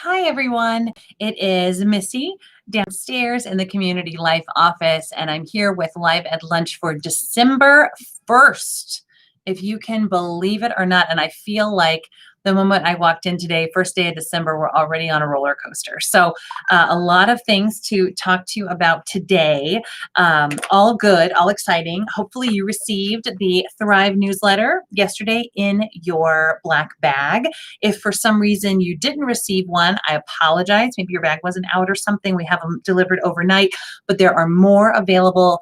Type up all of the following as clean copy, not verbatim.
Hi, everyone. It is Missy downstairs in the Community Life office, and I'm here with Live at Lunch for December 1st, if you can believe it or not. And I feel like the moment I walked in today, first day of December, we're already on a roller coaster. So a lot of things to talk to you about today. All good, all exciting. Hopefully you received the Thrive newsletter yesterday in your black bag. If for some reason you didn't receive one, I apologize. Maybe your bag wasn't out or something. We have them delivered overnight, but there are more available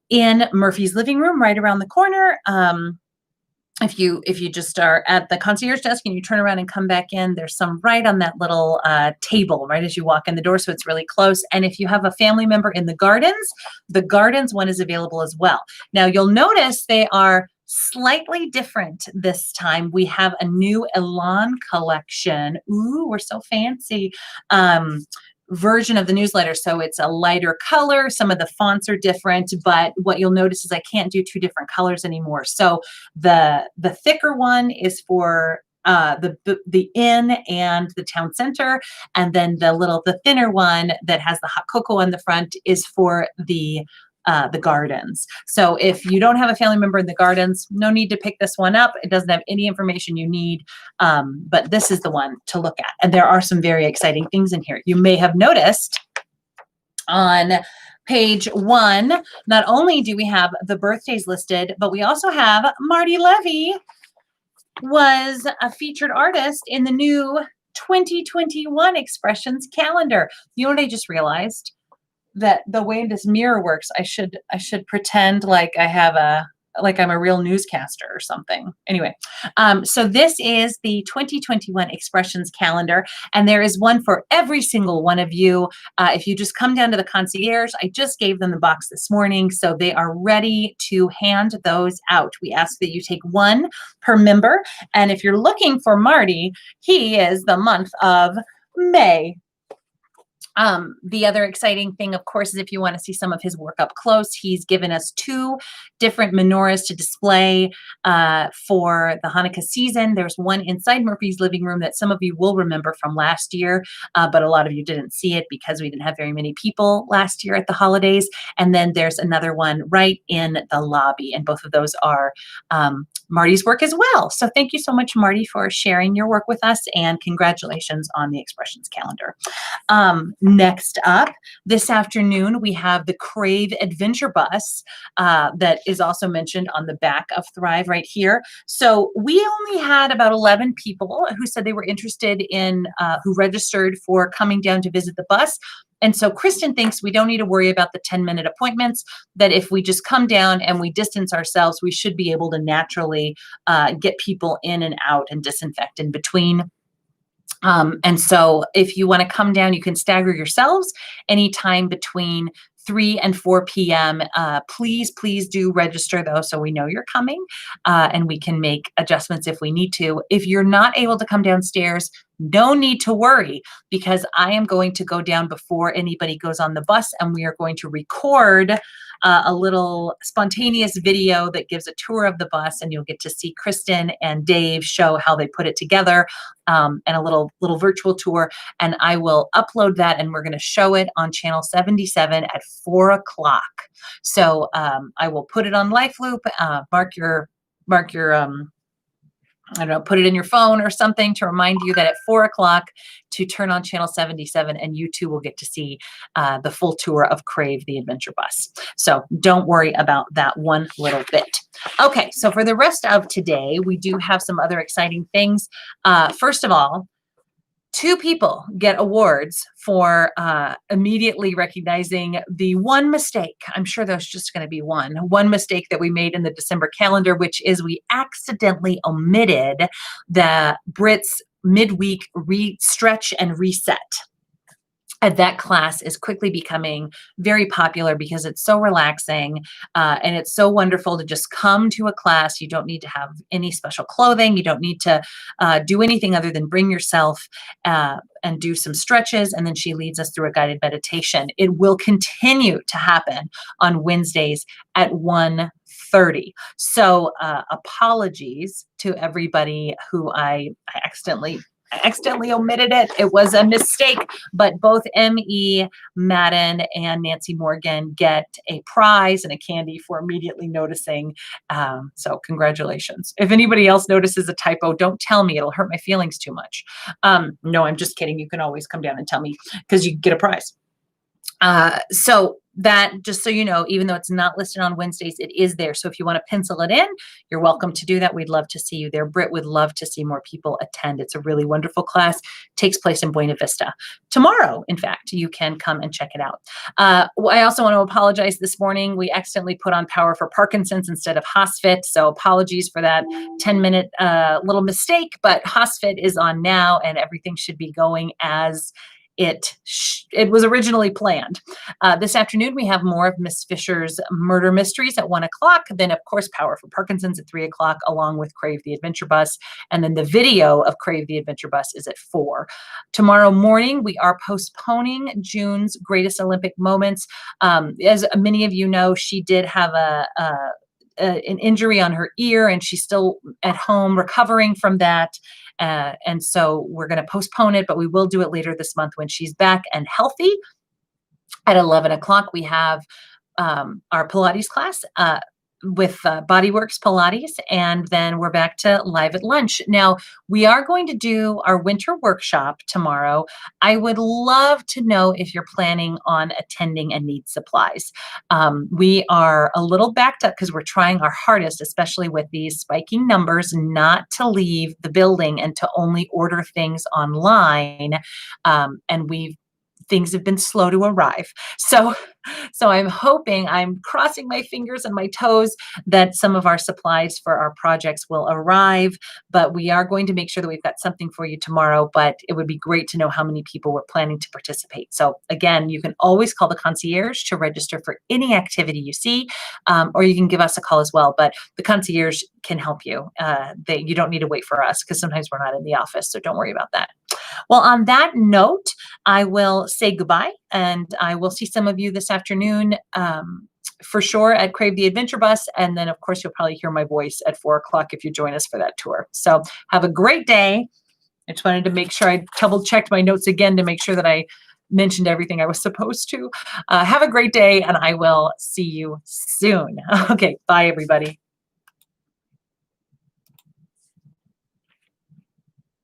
in Murphy's living room right around the corner. If you just are at the concierge desk and you turn around and come back in, there's some right on that little table right as you walk in the door, so it's really close. And if you have a family member in the gardens one is available as well. Now you'll notice they are slightly different this time. We have a new Elan collection. Ooh, we're so fancy. Version of the newsletter. So it's a lighter color. Some of the fonts are different, but what you'll notice is I can't do two different colors anymore. So the thicker one is for the inn and the town center, and then the thinner one that has the hot cocoa on the front is for the gardens. So if you don't have a family member in the gardens, no need to pick this one up. It doesn't have any information you need, but this is the one to look at. And there are some very exciting things in here. You may have noticed on page 1, not only do we have the birthdays listed, but we also have Marty Levy was a featured artist in the new 2021 Expressions calendar. You know what I just realized? That the way this mirror works, I should pretend like I'm a real newscaster or something. Anyway, so this is the 2021 Expressions calendar, and there is one for every single one of you. If you just come down to the concierge, I just gave them the box this morning, so they are ready to hand those out. We ask that you take one per member, and if you're looking for Marty, he is the month of May. The other exciting thing, of course, is if you want to see some of his work up close, he's given us 2 different menorahs to display for the Hanukkah season. There's one inside Murphy's living room that some of you will remember from last year, but a lot of you didn't see it because we didn't have very many people last year at the holidays. And then there's another one right in the lobby, and both of those are Marty's work as well. So thank you so much, Marty, for sharing your work with us, and congratulations on the Expressions calendar. Next up, this afternoon, we have the Crave Adventure Bus that is also mentioned on the back of Thrive right here. So we only had about 11 people who said they were interested in, who registered for coming down to visit the bus. And so Kristen thinks we don't need to worry about the 10-minute appointments, that if we just come down and we distance ourselves, we should be able to naturally get people in and out and disinfect in between. And so if you want to come down, you can stagger yourselves anytime between 3 and 4 p.m. Please do register though, so we know you're coming, and we can make adjustments if we need to. If you're not able to come downstairs, no need to worry, because I am going to go down before anybody goes on the bus, and we are going to record a little spontaneous video that gives a tour of the bus, and you'll get to see Kristen and Dave show how they put it together, and a little virtual tour. And I will upload that, and we're going to show it on channel 77 at 4 o'clock. So I will put it on Life Loop. Mark your I don't know, put it in your phone or something to remind you that at 4 o'clock to turn on channel 77, and you too will get to see the full tour of Crave the Adventure Bus. So don't worry about that one little bit. Okay, so for the rest of today, we do have some other exciting things. First of all, 2 people get awards for immediately recognizing the one mistake. I'm sure there's just going to be one mistake that we made in the December calendar, which is we accidentally omitted the Brits midweek stretch and reset. And that class is quickly becoming very popular because it's so relaxing, and it's so wonderful to just come to a class. You don't need to have any special clothing. You don't need to do anything other than bring yourself and do some stretches. And then she leads us through a guided meditation. It will continue to happen on Wednesdays at 1:30. So apologies to everybody who I accidentally I accidentally omitted it. It was a mistake, but both M.E. Madden and Nancy Morgan get a prize and a candy for immediately noticing. So congratulations. If anybody else notices a typo, don't tell me. It'll hurt my feelings too much. No, I'm just kidding. You can always come down and tell me because you get a prize. So that, just so you know, even though it's not listed on Wednesdays, it is there. So if you want to pencil it in, you're welcome to do that. We'd love to see you there. Britt would love to see more people attend. It's a really wonderful class. Takes place in Buena Vista. Tomorrow, in fact, you can come and check it out. I also want to apologize this morning. We accidentally put on Power for Parkinson's instead of HOSFIT. So apologies for that 10-minute little mistake, but HOSFIT is on now and everything should be going as it was originally planned. This afternoon, we have more of Miss Fisher's Murder Mysteries at 1 o'clock. Then, of course, Power for Parkinson's at 3 o'clock, along with Crave the Adventure Bus. And then the video of Crave the Adventure Bus is at 4. Tomorrow morning, we are postponing June's Greatest Olympic Moments. As many of you know, she did have an injury on her ear, and she's still at home recovering from that. And so we're going to postpone it, but we will do it later this month when she's back and healthy. At 11 o'clock, we have our Pilates class with Bodyworks Pilates, and then we're back to Live at Lunch. Now, we are going to do our winter workshop tomorrow. I would love to know if you're planning on attending and need supplies. We are a little backed up because we're trying our hardest, especially with these spiking numbers, not to leave the building and to only order things online. And things have been slow to arrive. So I'm hoping, I'm crossing my fingers and my toes that some of our supplies for our projects will arrive, but we are going to make sure that we've got something for you tomorrow. But it would be great to know how many people were planning to participate. So again, you can always call the concierge to register for any activity you see, or you can give us a call as well. But the concierge can help you. You don't need to wait for us because sometimes we're not in the office. So don't worry about that. Well, on that note, I will say goodbye, and I will see some of you this afternoon for sure at Crave the Adventure Bus. And then, of course, you'll probably hear my voice at 4 o'clock if you join us for that tour. So have a great day. I just wanted to make sure I double-checked my notes again to make sure that I mentioned everything I was supposed to. Have a great day, and I will see you soon. Okay, bye, everybody.